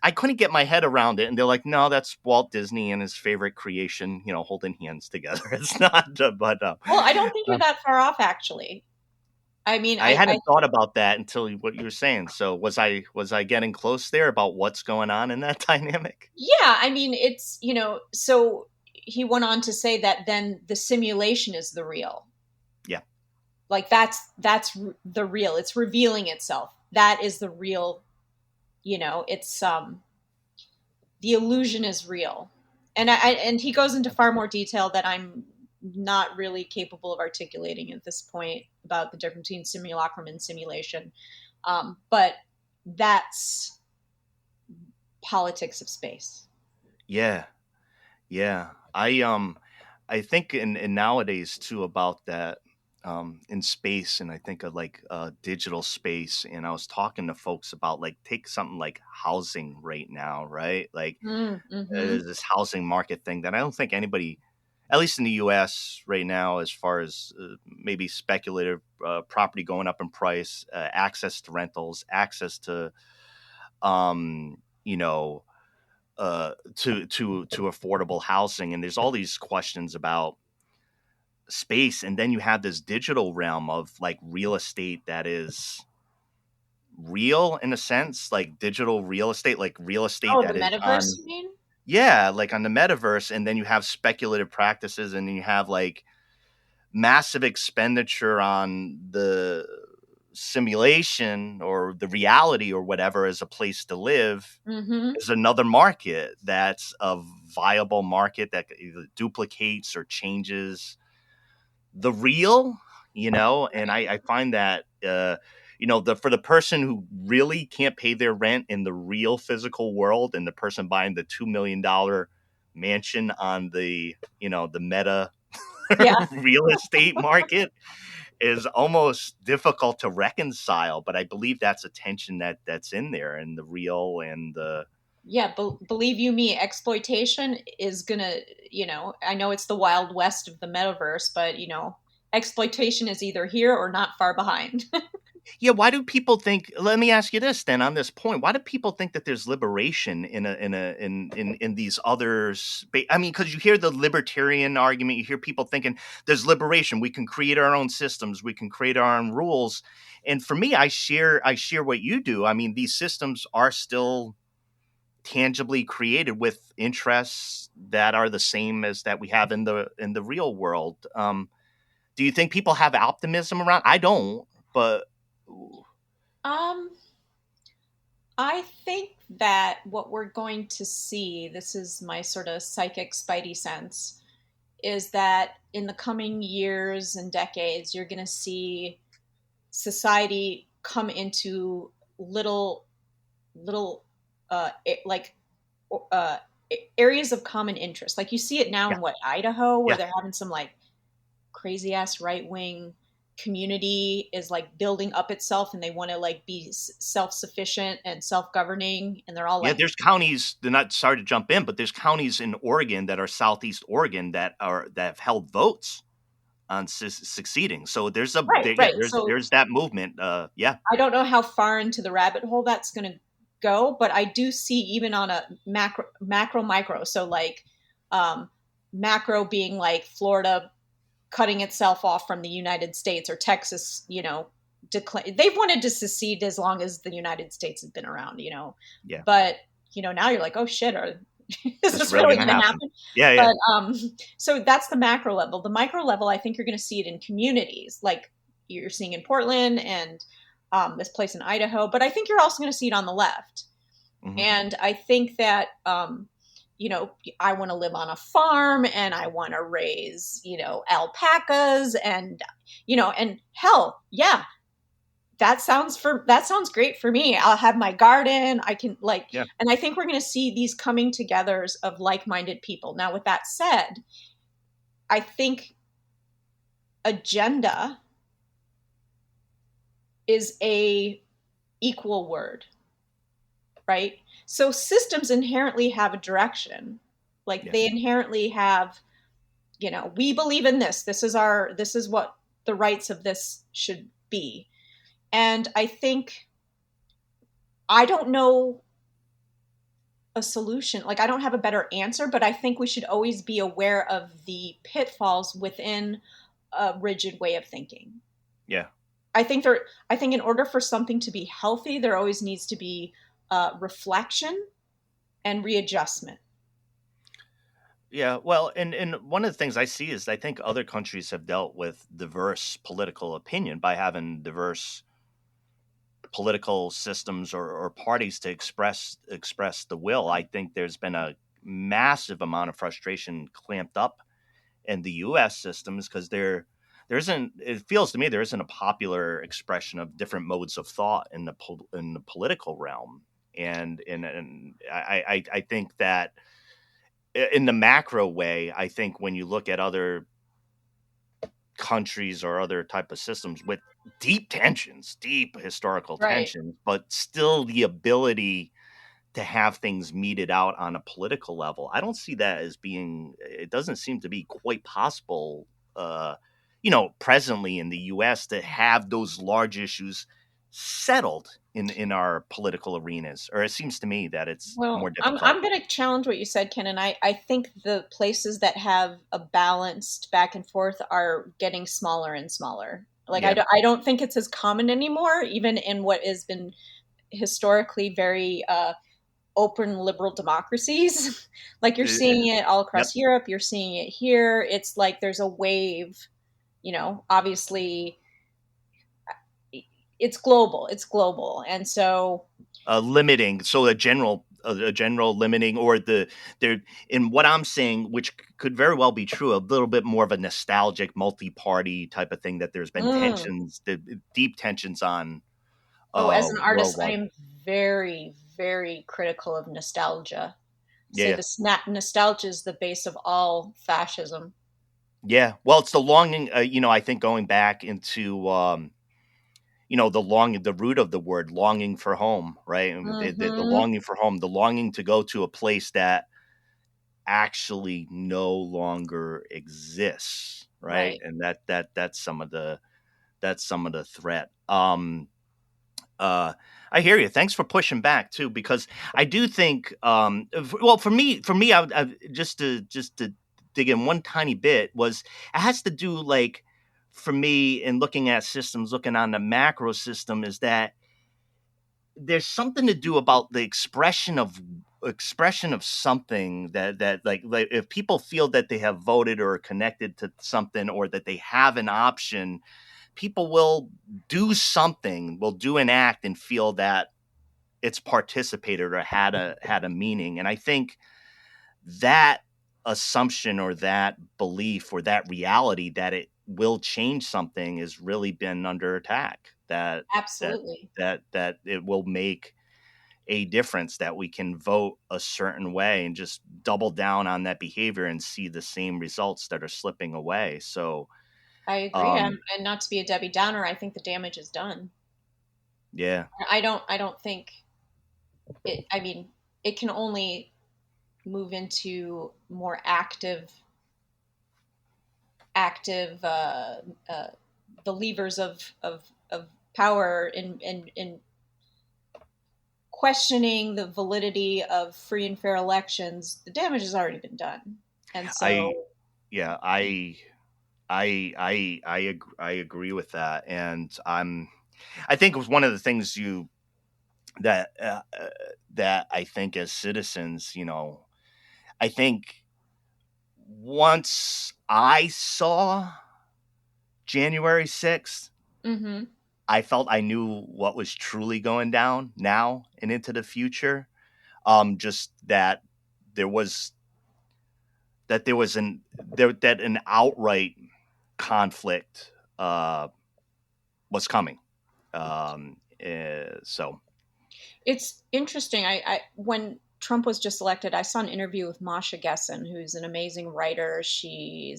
I couldn't get my head around it. And they're like, no, that's Walt Disney and his favorite creation, holding hands together. It's not, Well, I don't think you're that far off, actually. I mean, I hadn't thought about that until what you were saying. So was I getting close there about what's going on in that dynamic? yeah, I mean, it's, so he went on to say that then the simulation is the real. Yeah. Like that's the real. It's revealing itself. That is the real, it's the illusion is real. And he goes into far more detail that I'm not really capable of articulating at this point about the difference between simulacrum and simulation. But that's politics of space. Yeah. Yeah. I think in nowadays too about that in space, and I think of like digital space, and I was talking to folks about like take something like housing right now, right? Like Mm-hmm. there's this housing market thing that I don't think anybody, at least in the US right now, as far as maybe speculative property going up in price, access to rentals, access to you know to affordable housing, and there's all these questions about space, and then you have this digital realm of like real estate that is real in a sense, like digital real estate, like real estate Oh, the that is metaverse, on, you mean? yeah, like on the metaverse, and then you have speculative practices, and then you have like massive expenditure on the simulation or the reality or whatever as a place to live. Mm-hmm. Is another market that's a viable market that either duplicates or changes the real, and I find that, for the person who really can't pay their rent in the real physical world, and the person buying the $2 million mansion on the meta Yeah. real estate market is almost difficult to reconcile. But I believe that's a tension that's in there, and the real and the Yeah, believe you me, exploitation is gonna, I know it's the wild west of the metaverse, but exploitation is either here or not far behind. Yeah, why do people think? Let me ask you this then. On this point, why do people think that there's liberation in these others? I mean, because you hear the libertarian argument, you hear people thinking there's liberation. We can create our own systems. We can create our own rules. And for me, I share what you do. I mean, these systems are still tangibly created with interests that are the same as that we have in the real world. Do you think people have optimism around? I don't, but um, I think that what we're going to see, this is my sort of psychic spidey sense, is that in the coming years and decades, you're going to see society come into little like uh, areas of common interest. Like you see it now Yeah. in Idaho, where Yeah. they're having some like crazy ass right wing community is like building up itself, and they want to like be self sufficient and self governing, and they're all Yeah. like, There's counties, they're not, sorry to jump in, but there's counties in Oregon that are Southeast Oregon that have held votes on succeeding. So right. So there's that movement. Yeah. I don't know how far into the rabbit hole that's going to go, but I do see even on a macro micro. So like macro being like Florida cutting itself off from the United States, or Texas, they've wanted to secede as long as the United States has been around, Yeah. but now you're like, oh shit, is It's this really really going going to to happen. happen? Yeah. Yeah. But so that's the macro level. The micro level, I think you're going to see it in communities, like you're seeing in Portland and this place in Idaho. But I think you're also going to see it on the left. Mm-hmm. And I think that I want to live on a farm, and I want to raise alpacas, and and hell, yeah, that sounds great for me. I'll have my garden. I can Yeah. and I think we're going to see these coming togethers of like-minded people. Now, with that said, I think agenda is a equal word, right? So systems inherently have a direction. Like they inherently have, we believe in this. This is what the rights of this should be. And I think I don't know a solution. Like I don't have a better answer, but I think we should always be aware of the pitfalls within a rigid way of thinking. Yeah. I think in order for something to be healthy, there always needs to be reflection and readjustment. Yeah, well, and one of the things I see is I think other countries have dealt with diverse political opinion by having diverse political systems or parties to express the will. I think there's been a massive amount of frustration clamped up in the U.S. systems because there isn't. It feels to me there isn't a popular expression of different modes of thought in the political realm, and I think that in the macro way, I think when you look at other countries or other type of systems with deep tensions, deep historical Right. tensions, but still the ability to have things meted out on a political level, I don't see that as being, it doesn't seem to be quite possible, presently in the US to have those large issues settled in our political arenas, or it seems to me that it's more Well, difficult. I'm going to challenge what you said, Ken, and I think the places that have a balanced back and forth are getting smaller and smaller. Like Yeah. I don't think it's as common anymore, even in what has been historically very open liberal democracies. Like you're seeing it all Yep. across Europe, you're seeing it here. It's like there's a wave, obviously it's global. It's global. And so Limiting, so a general limiting, or there, in what I'm saying, which could very well be true, a little bit more of a nostalgic multi-party type of thing, that there's been tensions, the deep tensions on as an artist, I worldwide. am very, very critical of nostalgia. Say Yeah. the nostalgia is the base of all fascism. Yeah, well, it's the longing, I think going back into the root of the word longing for home, right? And the Mm-hmm. longing for home, the longing to go to a place that actually no longer exists, right? Right. And that's some of the threat. I hear you. Thanks for pushing back too, because I do think, well, for me, I just to dig in one tiny bit, was it has to do, like, for me, in looking at systems, looking on the macro system, is that there's something to do about the expression of something that like if people feel that they have voted or are connected to something, or that they have an option, people will do something, will do an act, and feel that it's participated or had a meaning. And I think that assumption, or that belief, or that reality that it will change something has really been under attack. that that Absolutely. that it will make a difference, that we can vote a certain way and just double down on that behavior and see the same results that are slipping away. So, I agree. um, And not to be a Debbie Downer, I think the damage is done. yeah, I don't think it, I mean, it can only move into more active uh, believers of power in questioning the validity of free and fair elections. The damage has already been done, and I, so yeah, I agree with that. And I think it was one of the things that, that I think as citizens, I think once I saw January 6th, mm-hmm. I felt I knew what was truly going down now and into the future. Just there was there was an outright conflict was coming. So It's interesting. I when Trump was just elected, I saw an interview with Masha Gessen, who's an amazing writer. She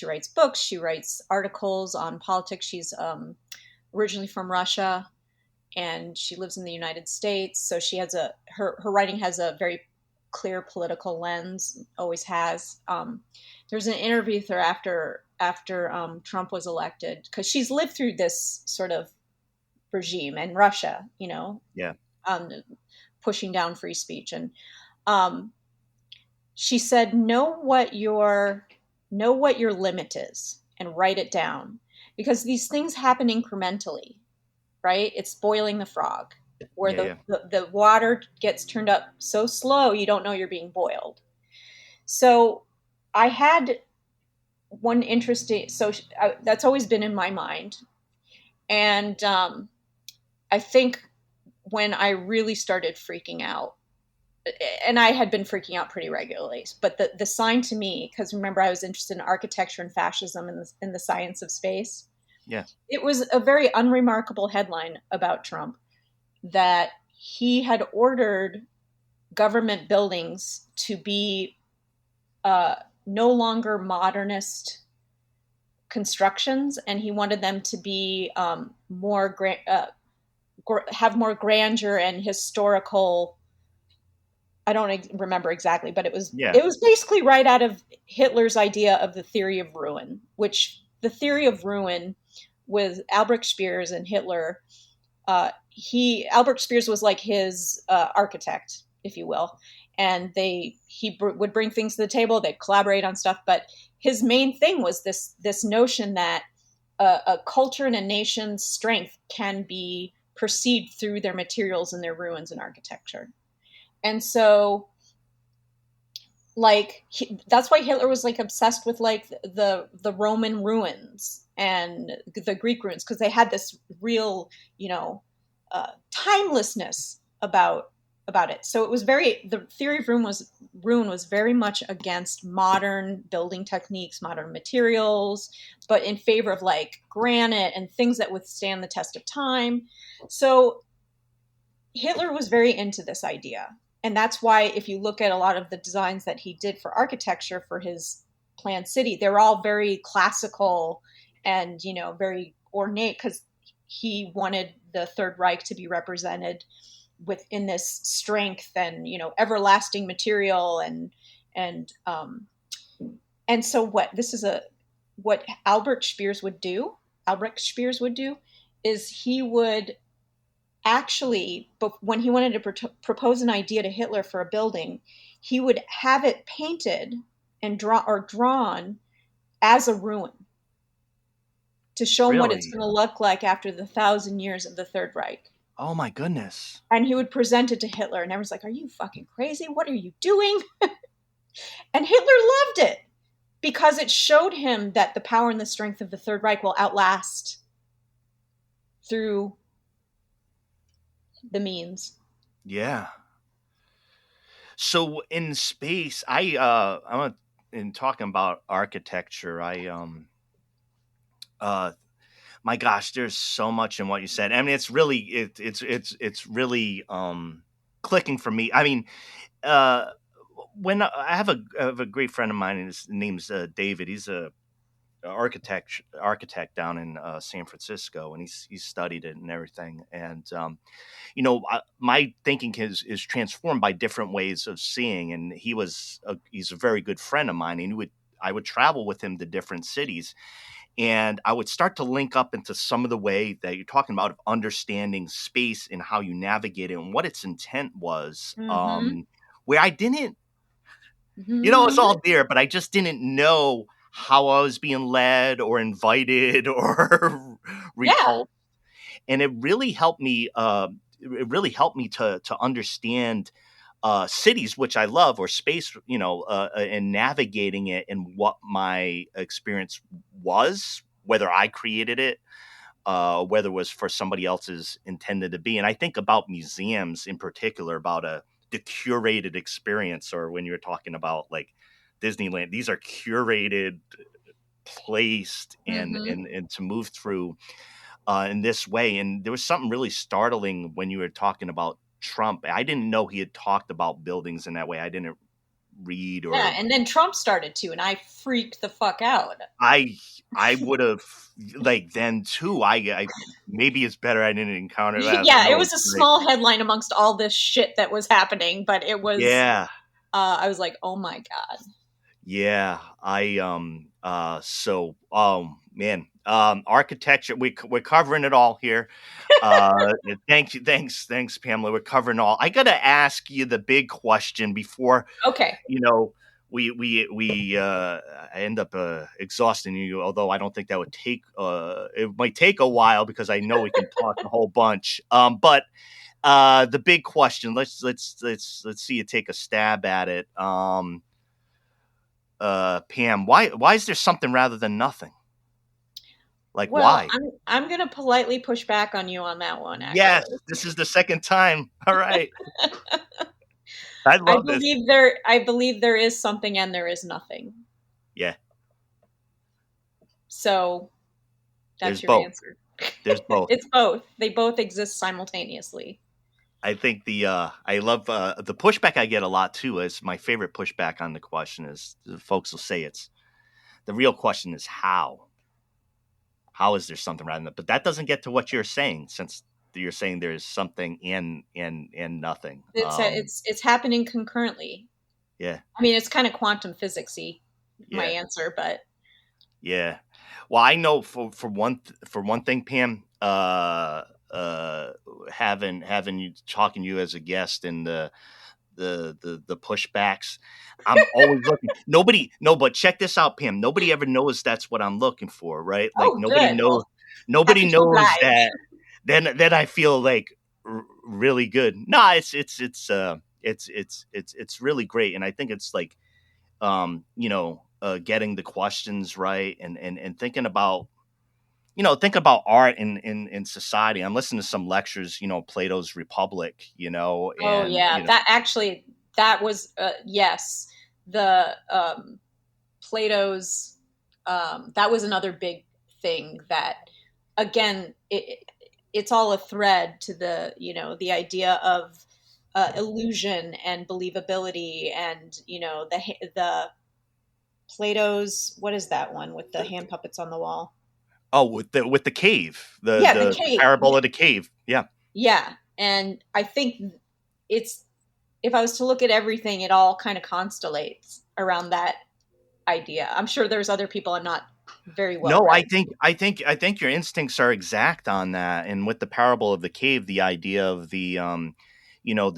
writes books, she writes articles on politics. She's originally from Russia, and she lives in the United States. So she has her writing has a very clear political lens, always has. There's an interview with her after Trump was elected, because she's lived through this sort of regime in Russia, yeah, um, pushing down free speech. And um, she said, know what your limit is and write it down, because these things happen incrementally, right? It's boiling the frog, where yeah, the, yeah, the, the water gets turned up so slow you don't know you're being boiled. So I had one interesting, that's always been in my mind. And I think when I really started freaking out, and I had been freaking out pretty regularly, but the sign to me, because remember I was interested in architecture and fascism and the science of space, yeah. it was a very unremarkable headline about Trump that he had ordered government buildings to be uh, no longer modernist constructions, and he wanted them to be have more grandeur and historical. I don't remember exactly, but it was Yeah. it was basically right out of Hitler's idea of the theory of ruin, which the theory of ruin with Albrecht Speers and Hitler. Albert Speers was like his architect, if you will, and would bring things to the table. They'd collaborate on stuff, but his main thing was this notion that a culture and a nation's strength can be perceived through their materials and their ruins and architecture. And so, like, that's why Hitler was like obsessed with like the Roman ruins and the Greek ruins, because they had this real, timelessness about it. So it was the theory of ruin was very much against modern building techniques, modern materials, but in favor of like granite and things that withstand the test of time. So Hitler was very into this idea. And that's why, if you look at a lot of the designs that he did for architecture for his planned city, they're all very classical and, very ornate, because he wanted the Third Reich to be represented within this strength and, everlasting material. And so what Albrecht Speers would do is he would actually, but when he wanted to propose an idea to Hitler for a building, he would have it painted and drawn as a ruin to show him what it's Really? going to look like after the 1,000 years of the Third Reich. Oh my goodness. And he would present it to Hitler, and everyone's like, "Are you fucking crazy? What are you doing?" And Hitler loved it, because it showed him that the power and the strength of the Third Reich will outlast through the means. Yeah. So in space, in talking about architecture, uh My gosh, there's so much in what you said. I mean, it's really it's really clicking for me. I mean, uh, when I have a great friend of mine, and his name's David. He's a architect down in San Francisco, and he's studied it and everything. And my thinking is transformed by different ways of seeing. And he's a very good friend of mine, and I would travel with him to different cities, and I would start to link up into some of the way that you're talking about of understanding space and how you navigate it and what its intent was. Mm-hmm. Where I didn't, it's Mm-hmm. all there, but I just didn't know how I was being led or invited or Yeah. repulsed. And it really helped me. To understand cities, which I love, or space, and navigating it, and what my experience was, whether I created it, whether it was for somebody else's intended to be. And I think about museums in particular, about the curated experience, or when you're talking about like Disneyland, these are curated, placed, and Mm-hmm. and to move through in this way. And there was something really startling when you were talking about Trump. I didn't know he had talked about buildings in that way. I didn't read Yeah, or and then Trump started to, and I freaked the fuck out. I I would have, like, then too. I maybe it's better I didn't encounter that. Yeah, it No, was a like, small headline amongst all this shit that was happening, but it was. yeah. I was like, oh my god. Yeah, so man, architecture, we're covering it all here. Thank you, thanks Pamela. We're covering all. I got to ask you the big question before, Okay. you know, I end up exhausting you, although I don't think that would take it might take a while, because I know we can talk a whole bunch. But the big question, let's see you take a stab at it. Pam, why is there something rather than nothing? Like, Well, why? I'm gonna politely push back on you on that one, Yes, actually. this is the second time. All right. I love this. I believe there is something and there is nothing. Yeah, So there's that's your both. answer. There's both. It's both. They both exist simultaneously. I think I love the pushback I get a lot too. Is my favorite pushback on the question is the folks will say it's the real question is how. How is there something rather than that? But that doesn't get to what you're saying, since you're saying there's something and nothing. It's happening concurrently. Yeah. I mean, it's kind of quantum physicsy, my Yeah. answer, but Yeah. Well, I know for one thing, Pam, having you talking to you as a guest, and the pushbacks, I'm always looking. But check this out, Pam. Nobody ever knows that's what I'm looking for, right? Like, oh, good. Well, nobody happy to knows oblige. that. Then I feel like really good. No, it's really great, and I think it's like, getting the questions right, and thinking about, think about art in society. I'm listening to some lectures, Plato's Republic, Oh and yeah, that actually that was yes, the Plato's that was another big thing that again it's all a thread to the idea of illusion and believability and the Plato's what is that one with the hand puppets on the wall? oh, with the cave, Yeah, the the cave. parable of the cave. Yeah. Yeah, and I think it's if I was to look at everything, it all kind of constellates around that idea. I'm sure there's other people. I'm not very well No, I read. think your instincts are exact on that. And with the parable of the cave, the idea of the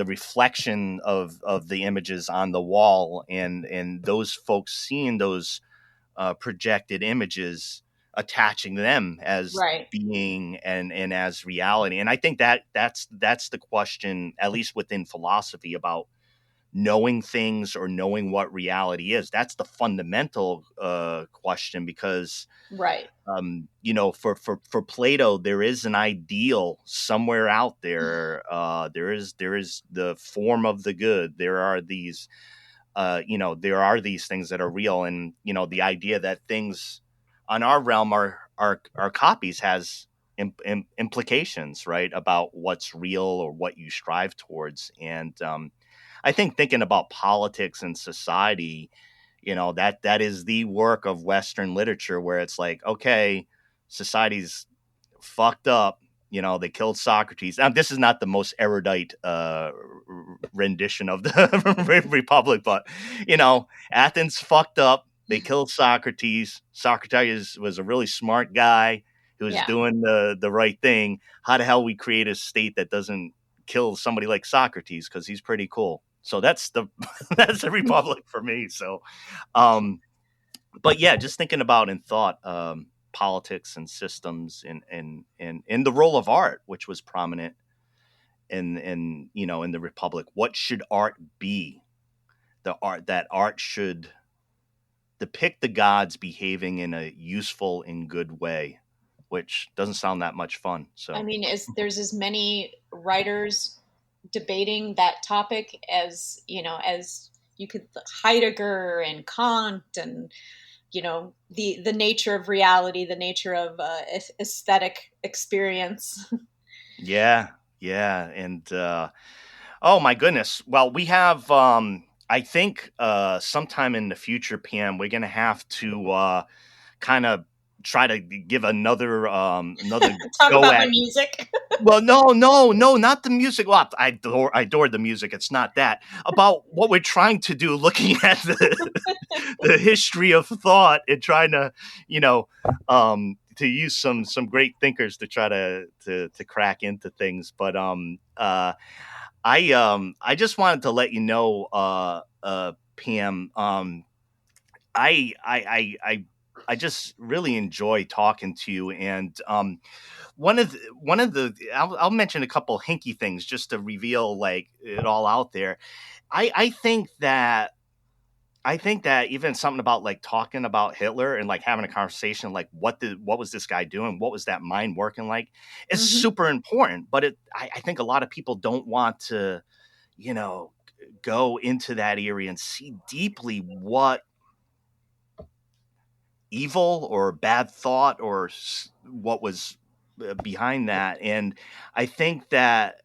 reflection of the images on the wall, and those folks seeing those projected images, attaching them as Right. being and as reality. And I think that's the question, at least within philosophy, about knowing things or knowing what reality is. That's the fundamental question, because Right. for Plato, there is an ideal somewhere out there. There is the form of the good. There are these there are these things that are real, and the idea that things on our realm our copies has implications, right, about what's real or what you strive towards. And I think thinking about politics and society, that is the work of Western literature, where it's like, okay, society's fucked up. They killed Socrates. This is not the most erudite rendition of the Republic, but Athens fucked up. They killed Socrates. Socrates was a really smart guy who was doing the right thing. How the hell we create a state that doesn't kill somebody like Socrates, because he's pretty cool. So that's the Republic for me. So, but yeah, just thinking about in thought, politics and systems and the role of art, which was prominent in the Republic. What should art be? Art should depict the gods behaving in a useful and good way, which doesn't sound that much fun. So I mean, there's as many writers debating that topic as you could, Heidegger and Kant and the nature of reality, the nature of aesthetic experience. Yeah. And oh my goodness. Well, we have I think sometime in the future, Pam, we're gonna have to kind of try to give another talk go about at my music. Well, no, not the music. Well, I adore the music. It's not that. About what we're trying to do, looking at the history of thought and trying to, to use some great thinkers to try to crack into things. But I just wanted to let you know, Pam, I just really enjoy talking to you. And one of the I'll mention a couple hinky things just to reveal like it all out there. I think that even something about like talking about Hitler and like having a conversation like what was this guy doing? What was that mind working like? It's super important. But I think a lot of people don't want to, go into that area and see deeply what evil or bad thought or what was behind that. And I think that,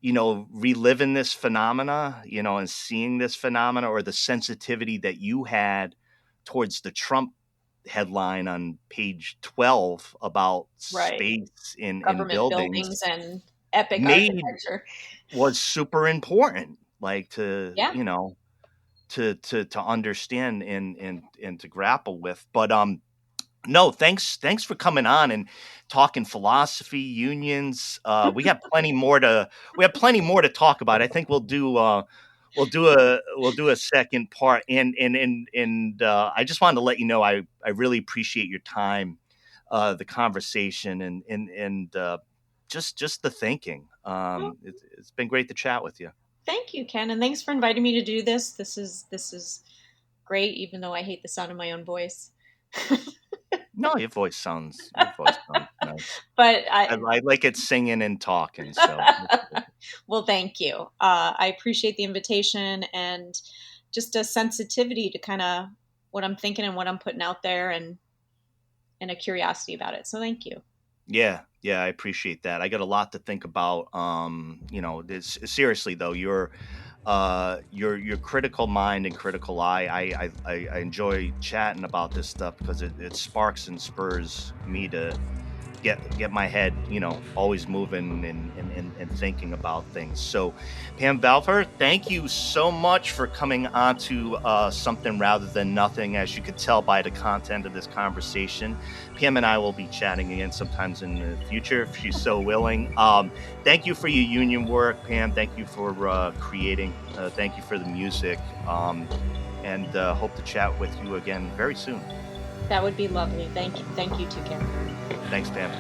reliving this phenomena, and seeing this phenomena, or the sensitivity that you had towards the Trump headline on page 12 about space in buildings and epic architecture was super important, like to to understand and to grapple with. But no, thanks for coming on and talking philosophy, unions. We have plenty more to talk about. I think we'll do a second part. And I just wanted to let you know I really appreciate your time, the conversation, and just the thinking. It's been great to chat with you. Thank you, Ken, and thanks for inviting me to do this. This is great, even though I hate the sound of my own voice. No, your voice sounds nice. But I like it singing and talking. So, well, thank you. I appreciate the invitation and just a sensitivity to kind of what I'm thinking and what I'm putting out there, and a curiosity about it. So, thank you. Yeah, I appreciate that. I got a lot to think about. Seriously though, your critical mind and critical eye. I enjoy chatting about this stuff because it sparks and spurs me to get my head, always moving and thinking about things. So, Pam Valfer, thank you so much for coming on to Something Rather Than Nothing. As you could tell by the content of this conversation, Pam and I will be chatting again sometimes in the future if she's so willing. Thank you for your union work, Pam. Thank you for creating. Thank you for the music. And hope to chat with you again very soon. That would be lovely. Thank you too, Ken. Thanks, Pam.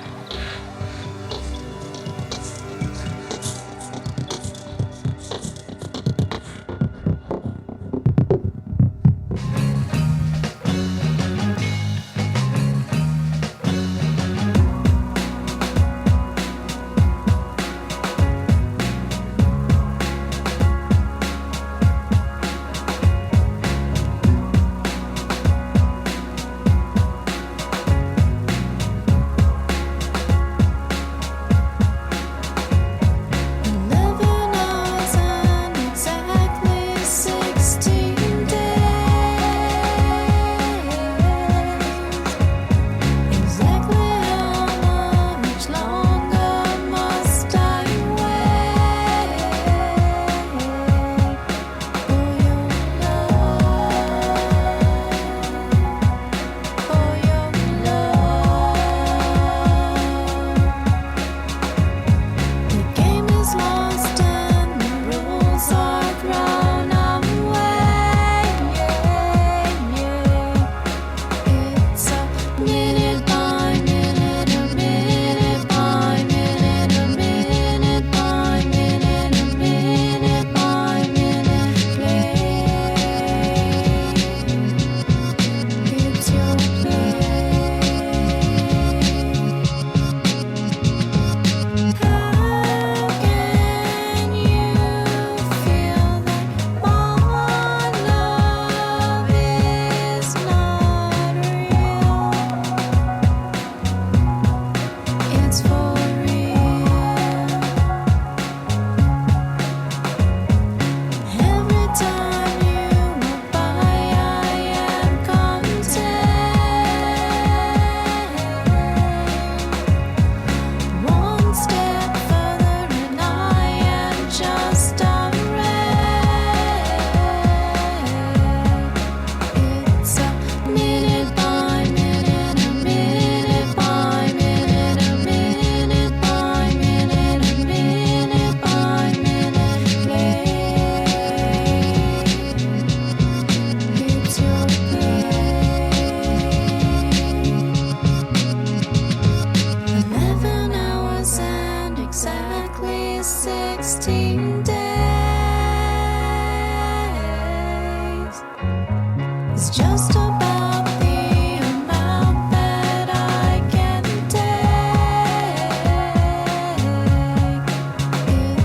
It's just about the amount that I can take.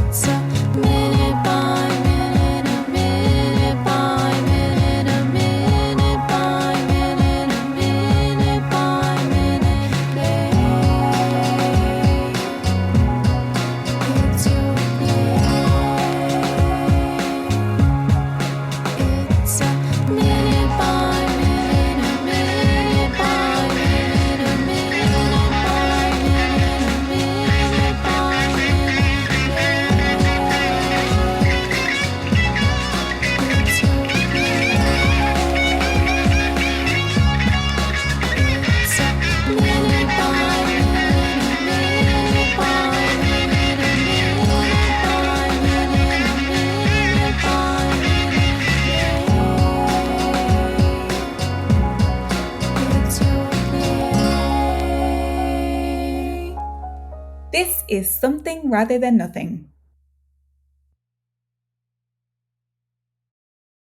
It's a minute by minute, a minute by minute, a minute by minute, a minute by minute game. It's your game. It's a minute by minute, a minute by minute, a minute by minute, a minute by minute game. It's your It's a minute by minute, a minute by minute, a minute by minute, a minute by minute game. It's your game. This is Something Rather Than Nothing.